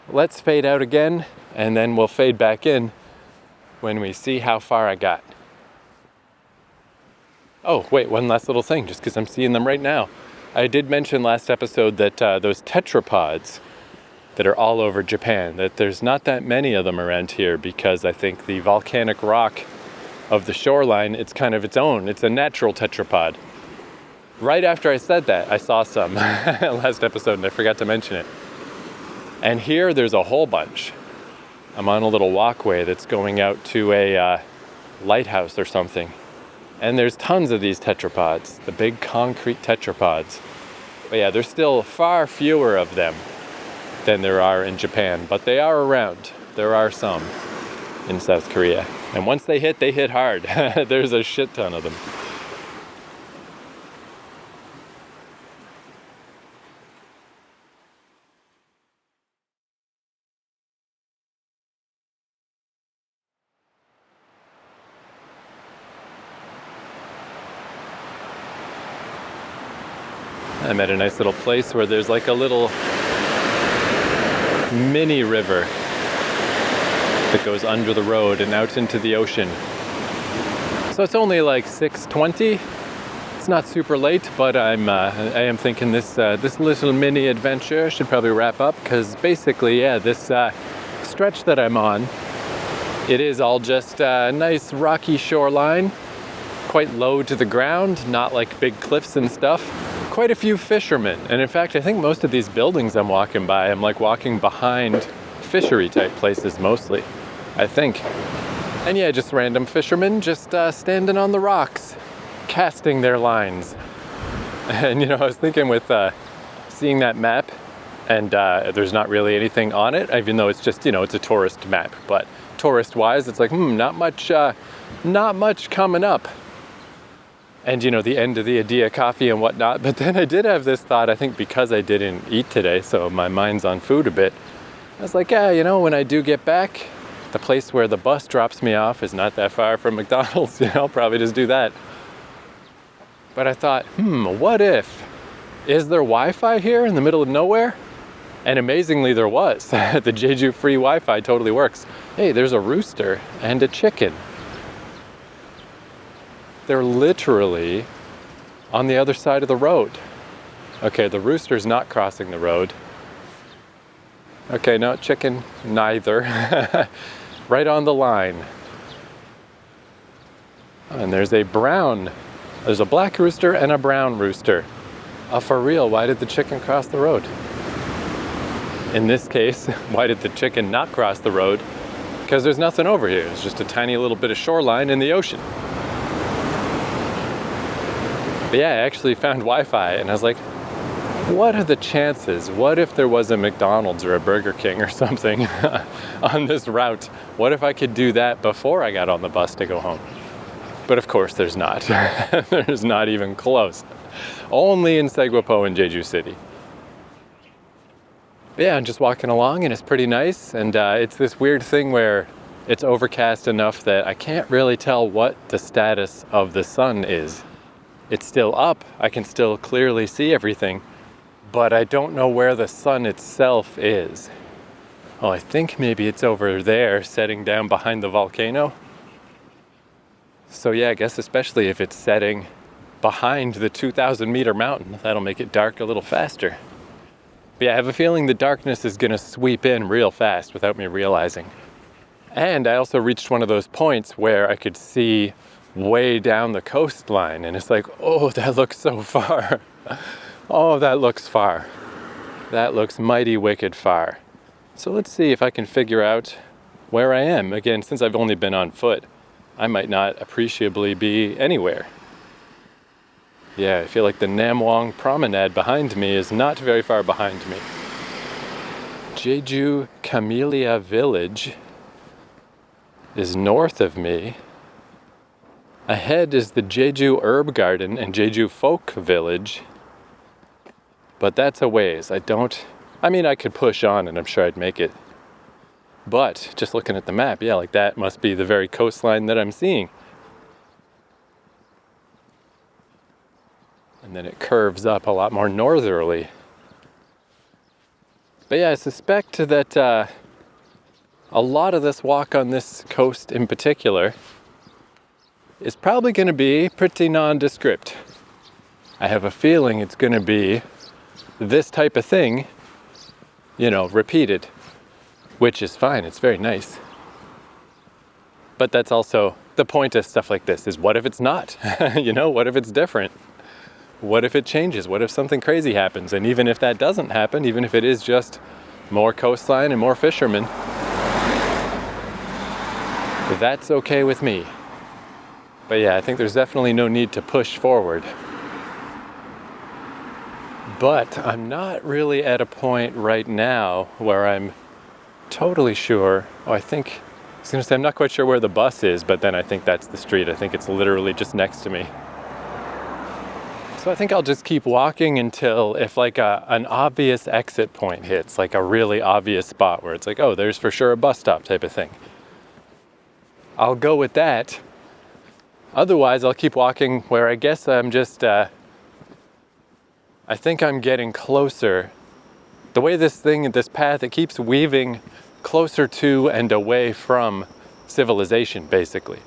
Let's fade out again, and then we'll fade back in when we see how far I got. Oh, wait, one last little thing, just because I'm seeing them right now. I did mention last episode that those tetrapods that are all over Japan, that there's not that many of them around here because I think the volcanic rock of the shoreline, it's kind of its own. It's a natural tetrapod. Right after I said that, I saw some last episode and I forgot to mention it. And here there's a whole bunch. I'm on a little walkway that's going out to a lighthouse or something. And there's tons of these tetrapods, the big concrete tetrapods. But yeah, there's still far fewer of them than there are in Japan, but they are around. There are some in South Korea. And once they hit hard. There's a shit ton of them. I'm at a nice little place where there's like a little mini river that goes under the road and out into the ocean. So it's only like 6:20 It's not super late, but I am thinking this little mini adventure should probably wrap up, because basically, yeah, this stretch that I'm on, it is all just a nice rocky shoreline, quite low to the ground, not like big cliffs and stuff. Quite a few fishermen, and in fact, I think most of these buildings I'm walking by, I'm like walking behind fishery type places mostly, I think. And yeah, just random fishermen just standing on the rocks, casting their lines. And I was thinking with seeing that map, and there's not really anything on it, even though it's just, it's a tourist map, but tourist-wise, it's like, not much coming up. And the end of the Adia coffee and whatnot. But then I did have this thought, I think because I didn't eat today, so my mind's on food a bit. I was like, yeah, when I do get back, the place where the bus drops me off is not that far from McDonald's, I'll probably just do that. But I thought, what if? Is there Wi-Fi here in the middle of nowhere? And amazingly there was. The Jeju free Wi-Fi totally works. Hey, there's a rooster and a chicken. They're literally on the other side of the road. Okay, the rooster's not crossing the road. Okay, no, chicken, neither. Right on the line. And there's a black rooster and a brown rooster. For real, why did the chicken cross the road? In this case, why did the chicken not cross the road? Because there's nothing over here. It's just a tiny little bit of shoreline in the ocean. But yeah, I actually found Wi-Fi, and I was like, what are the chances? What if there was a McDonald's or a Burger King or something on this route? What if I could do that before I got on the bus to go home? But of course there's not. There's not even close. Only in Segwapo in Jeju City. But yeah, I'm just walking along, and it's pretty nice, and it's this weird thing where it's overcast enough that I can't really tell what the status of the sun is. It's still up, I can still clearly see everything, but I don't know where the sun itself is. Oh, I think maybe it's over there, setting down behind the volcano. So yeah, I guess especially if it's setting behind the 2,000 meter mountain, that'll make it dark a little faster. But yeah, I have a feeling the darkness is gonna sweep in real fast without me realizing. And I also reached one of those points where I could see way down the coastline, and it's like, oh, that looks so far. Oh, that looks far. That looks mighty wicked far. So let's see if I can figure out where I am. Again, since I've only been on foot, I might not appreciably be anywhere. Yeah, I feel like the Namwon promenade behind me is not very far behind me. Jeju Camellia Village is north of me. Ahead is the Jeju Herb Garden and Jeju Folk Village, but that's a ways. I could push on and I'm sure I'd make it. But just looking at the map, yeah, like that must be the very coastline that I'm seeing. And then it curves up a lot more northerly. But yeah, I suspect that a lot of this walk on this coast in particular is probably going to be pretty nondescript. I have a feeling it's going to be this type of thing, repeated, which is fine. It's very nice. But that's also the point of stuff like this, is what if it's not? What if it's different? What if it changes? What if something crazy happens? And even if that doesn't happen, even if it is just more coastline and more fishermen, that's okay with me. But yeah, I think there's definitely no need to push forward. But I'm not really at a point right now where I'm totally sure. I was going to say I'm not quite sure where the bus is, but then I think that's the street. I think it's literally just next to me. So I think I'll just keep walking until if like an obvious exit point hits, like a really obvious spot where it's like, oh, there's for sure a bus stop type of thing. I'll go with that. Otherwise, I'll keep walking where I guess I'm just, I think I'm getting closer. The way this path, it keeps weaving closer to and away from civilization, basically.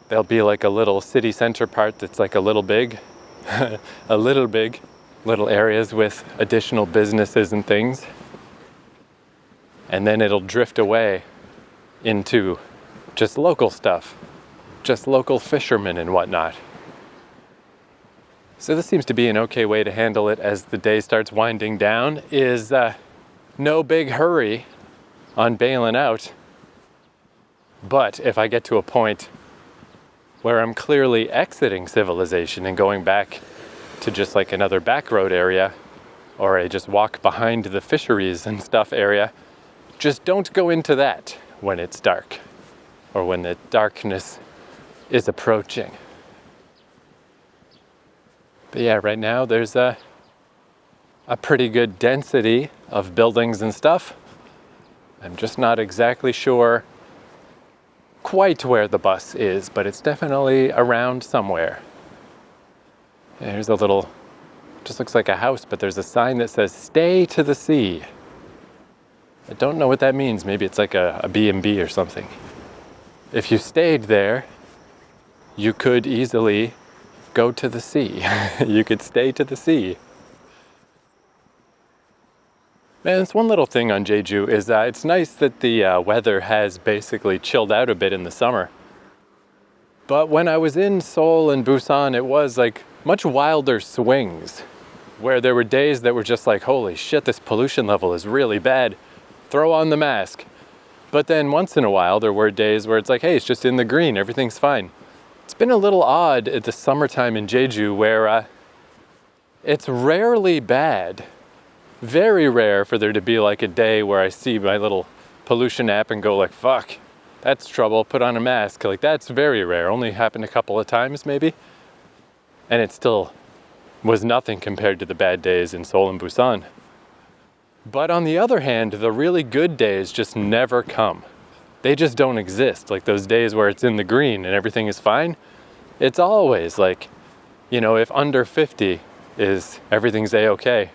There'll be like a little city center part that's like a little big, a little big, little areas with additional businesses and things. And then it'll drift away into just local stuff, just local fishermen and whatnot. So this seems to be an okay way to handle it as the day starts winding down, is no big hurry on bailing out. But if I get to a point where I'm clearly exiting civilization and going back to just like another back road area, or a just walk behind the fisheries and stuff area, just don't go into that when it's dark, or when the darkness is approaching. But yeah, right now there's a pretty good density of buildings and stuff. I'm just not exactly sure quite where the bus is, but it's definitely around somewhere. There's a little, just looks like a house, but there's a sign that says "Stay to the sea." I don't know what that means. Maybe it's like a B&B or something. If you stayed there, you could easily go to the sea. You could stay to the sea. Man, it's one little thing on Jeju is it's nice that the weather has basically chilled out a bit in the summer. But when I was in Seoul and Busan, it was like much wilder swings, where there were days that were just like, holy shit, this pollution level is really bad. Throw on the mask. But then once in a while, there were days where it's like, hey, it's just in the green, everything's fine. It's been a little odd at the summertime in Jeju where it's rarely bad. Very rare for there to be like a day where I see my little pollution app and go like, fuck, that's trouble, put on a mask. Like, that's very rare. Only happened a couple of times maybe. And it still was nothing compared to the bad days in Seoul and Busan. But on the other hand, the really good days just never come. They just don't exist. Like those days where it's in the green and everything is fine. It's always like, you know, if under 50 is everything's a-okay.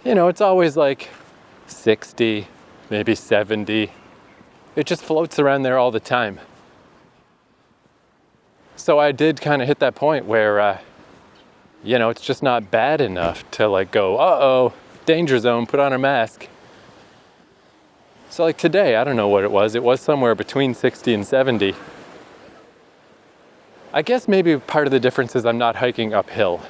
You know, it's always like 60, maybe 70. It just floats around there all the time. So I did kind of hit that point where, you know, it's just not bad enough to like go, uh-oh, danger zone, put on a mask. So like today, I don't know what it was. It was somewhere between 60 and 70. I guess maybe part of the difference is I'm not hiking uphill.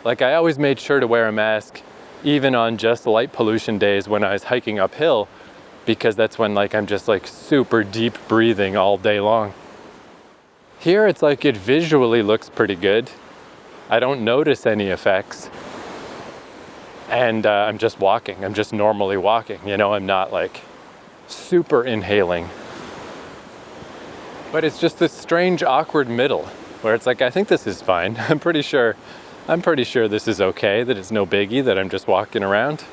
Like I always made sure to wear a mask even on just light pollution days when I was hiking uphill, because that's when like I'm just like super deep breathing all day long. Here it's like it visually looks pretty good. I don't notice any effects. And I'm just walking. I'm just normally walking. You know, I'm not like super inhaling. But it's just this strange, awkward middle where it's like, I think this is fine. I'm pretty sure this is okay, that it's no biggie, that I'm just walking around.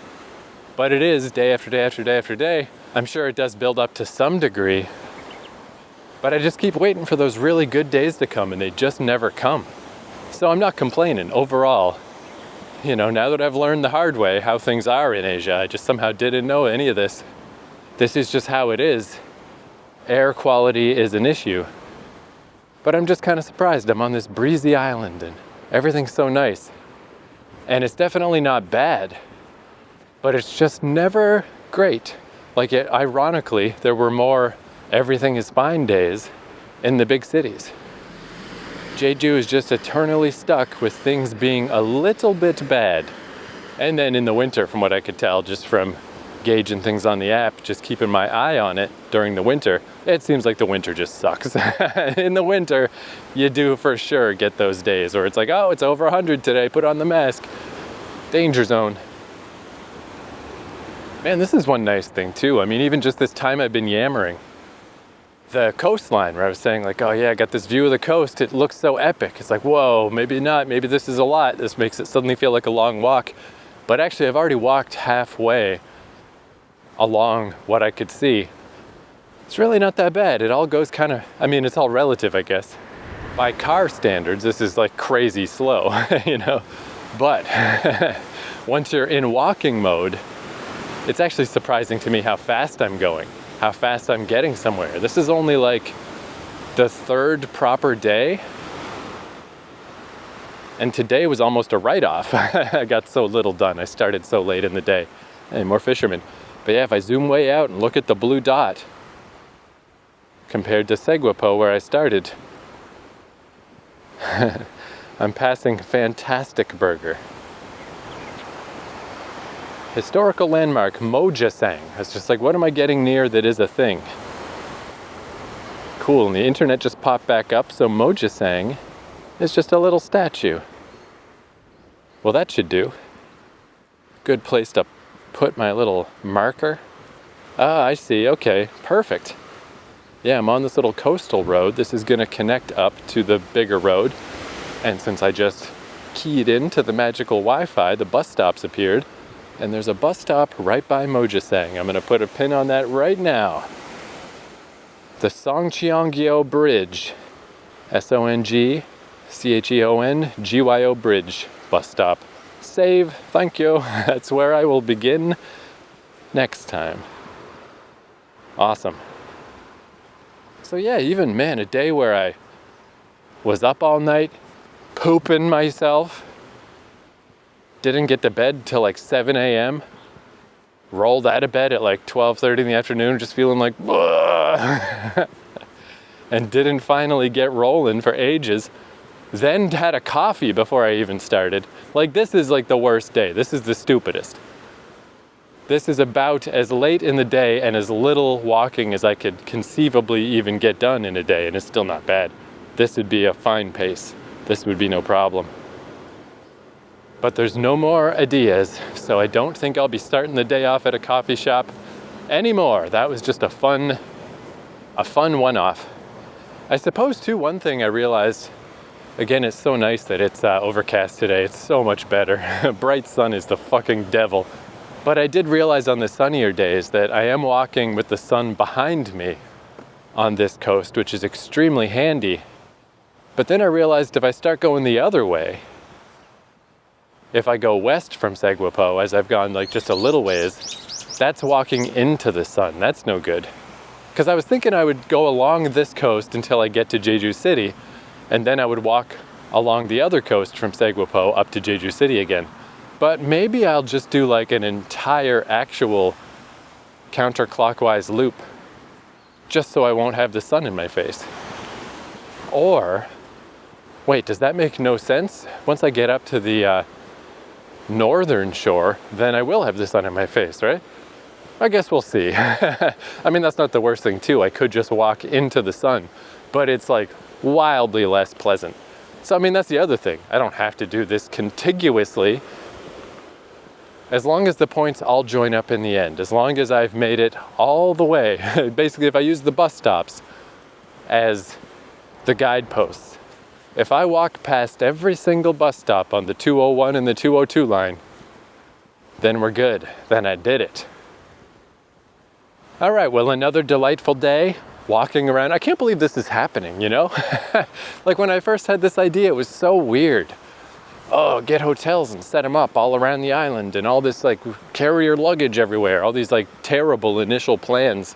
But it is day after day after day after day. I'm sure it does build up to some degree. But I just keep waiting for those really good days to come, and they just never come. So I'm not complaining overall. You know, now that I've learned the hard way how things are in Asia, I just somehow didn't know any of this. This is just how it is. Air quality is an issue. But I'm just kind of surprised. I'm on this breezy island and everything's so nice. And it's definitely not bad, but it's just never great. Like ironically, there were more everything is fine days in the big cities. Jeju is just eternally stuck with things being a little bit bad. And then in the winter, from what I could tell, just from gauging things on the app, just keeping my eye on it during the winter, it seems like the winter just sucks. In the winter, you do for sure get those days where it's like, oh, it's over 100 today, put on the mask. Danger zone. Man, this is one nice thing too. I mean, even just this time I've been yammering. The coastline where I was saying like, oh yeah, I got this view of the coast. It looks so epic. It's like, whoa, maybe not. Maybe this is a lot. This makes it suddenly feel like a long walk. But actually I've already walked halfway along what I could see. It's really not that bad. It all goes kind of, I mean, it's all relative, I guess. By car standards, this is like crazy slow, you know? But once you're in walking mode, it's actually surprising to me how fast I'm going, how fast I'm getting somewhere. This is only like the third proper day. And today was almost a write-off. I got so little done. I started so late in the day. Hey, more fishermen. But yeah, if I zoom way out and look at the blue dot compared to Segwapo where I started, I'm passing fantastic burger. Historical landmark, Mojasang. It's just like, what am I getting near that is a thing? Cool, and the internet just popped back up, so Mojasang is just a little statue. Well, that should do. Good place to put my little marker. Ah, I see, okay, perfect. Yeah, I'm on this little coastal road. This is gonna connect up to the bigger road. And since I just keyed into the magical Wi-Fi, the bus stops appeared. And there's a bus stop right by Mojasang. I'm gonna put a pin on that right now. The Songcheonggyo Bridge. Songcheongyo Bridge bus stop. Save, thank you. That's where I will begin next time. Awesome. So yeah, even, man, a day where I was up all night, pooping myself, didn't get to bed till like 7 a.m., rolled out of bed at like 12:30 in the afternoon, just feeling like, and didn't finally get rolling for ages, then had a coffee before I even started. Like, this is like the worst day. This is the stupidest. This is about as late in the day and as little walking as I could conceivably even get done in a day, and it's still not bad. This would be a fine pace. This would be no problem. But there's no more ideas, so I don't think I'll be starting the day off at a coffee shop anymore. That was just a fun one-off. I suppose too, one thing I realized, again, it's so nice that it's overcast today. It's so much better. Bright sun is the fucking devil. But I did realize on the sunnier days that I am walking with the sun behind me on this coast, which is extremely handy. But then I realized if I start going the other way, if I go west from Segwapo, as I've gone like just a little ways, that's walking into the sun. That's no good. Because I was thinking I would go along this coast until I get to Jeju City, and then I would walk along the other coast from Segwapo up to Jeju City again. But maybe I'll just do like an entire actual counterclockwise loop, just so I won't have the sun in my face. Or, wait, does that make no sense? Once I get up to the northern shore, then I will have the sun in my face, right? I guess we'll see. I mean, that's not the worst thing too. I could just walk into the sun, but it's like wildly less pleasant. So, I mean, that's the other thing. I don't have to do this contiguously. As long as the points all join up in the end, as long as I've made it all the way. Basically, if I use the bus stops as the guideposts, if I walk past every single bus stop on the 201 and the 202 line, then we're good. Then I did it. All right, well, another delightful day walking around. I can't believe this is happening, you know? Like when I first had this idea, it was so weird. Oh, get hotels and set them up all around the island and all this like carrier luggage everywhere, all these like terrible initial plans.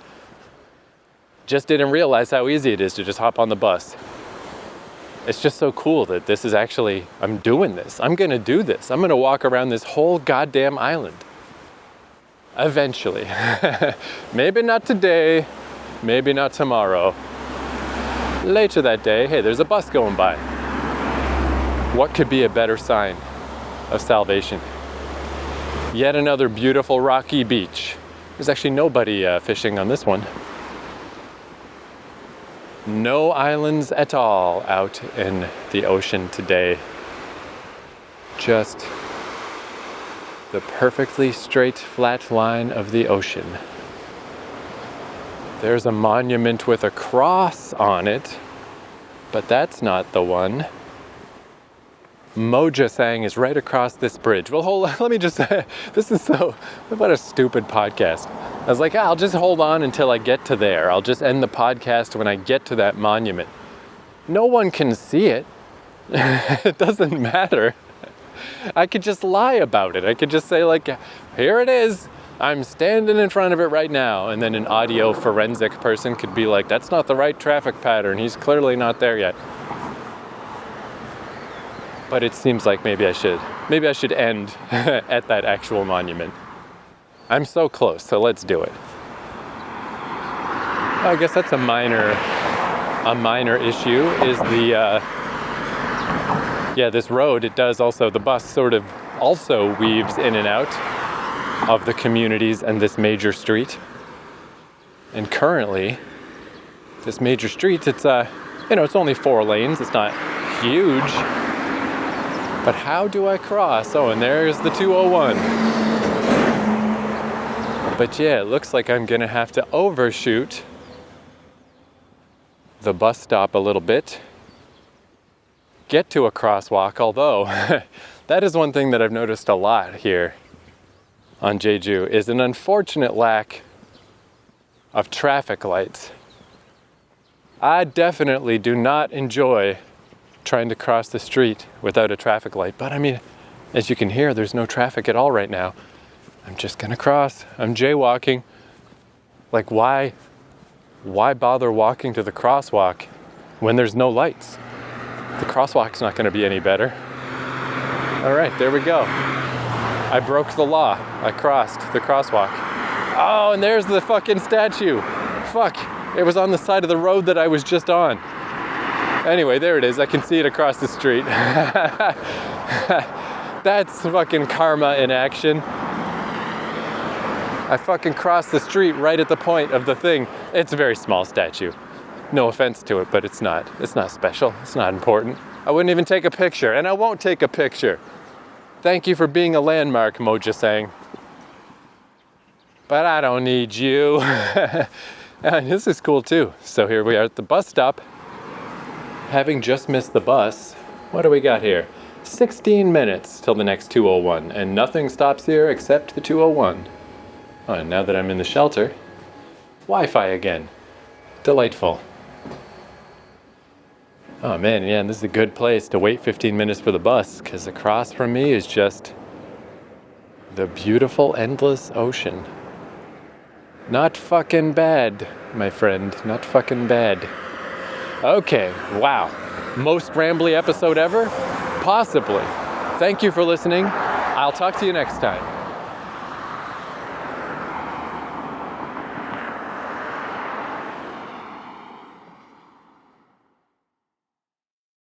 Just didn't realize how easy it is to just hop on the bus. It's just so cool that this is actually, I'm doing this. I'm gonna do this. I'm gonna walk around this whole goddamn island. Eventually. Maybe not today, maybe not tomorrow. Later that day, hey, there's a bus going by. What could be a better sign of salvation? Yet another beautiful rocky beach. There's actually nobody fishing on this one. No islands at all out in the ocean today. Just the perfectly straight, flat line of the ocean. There's a monument with a cross on it, but that's not the one. Mojasang is right across this bridge. Well, hold on, let me just say, this is so, what a stupid podcast. I was like, I'll just hold on until I get to there. I'll just end the podcast when I get to that monument. No one can see it. It doesn't matter. I could just lie about it. I could just say like, here it is. I'm standing in front of it right now. And then an audio forensic person could be like, that's not the right traffic pattern. He's clearly not there yet. But it seems like maybe I should end at that actual monument. I'm so close, so let's do it. I guess that's a minor issue is this road. It does also, the bus sort of also weaves in and out of the communities and this major street. And currently, this major street, it's it's only 4 lanes. It's not huge. But how do I cross? Oh, and there's the 201. But yeah, it looks like I'm gonna have to overshoot the bus stop a little bit, get to a crosswalk, although that is one thing that I've noticed a lot here on Jeju, is an unfortunate lack of traffic lights. I definitely do not enjoy trying to cross the street without a traffic light, but I mean, as you can hear, there's no traffic at all right now. I'm just gonna cross. I'm jaywalking. Like, why bother walking to the crosswalk when there's no lights? The crosswalk's not gonna be any better. All right, there we go. I broke the law. I crossed the crosswalk. Oh, and there's the fucking statue. Fuck, it was on the side of the road that I was just on. Anyway, there it is. I can see it across the street. That's fucking karma in action. I fucking crossed the street right at the point of the thing. It's a very small statue. No offense to it, but it's not special. It's not important. I wouldn't even take a picture, and I won't take a picture. Thank you for being a landmark, Mojasang. But I don't need you. And this is cool too. So here we are at the bus stop. Having just missed the bus, what do we got here? 16 minutes till the next 201, and nothing stops here except the 201. Oh, and now that I'm in the shelter, Wi-Fi again. Delightful. Oh man, yeah, and this is a good place to wait 15 minutes for the bus, because across from me is just the beautiful, endless ocean. Not fucking bad, my friend. Not fucking bad. Okay, wow. Most rambly episode ever? Possibly. Thank you for listening. I'll talk to you next time.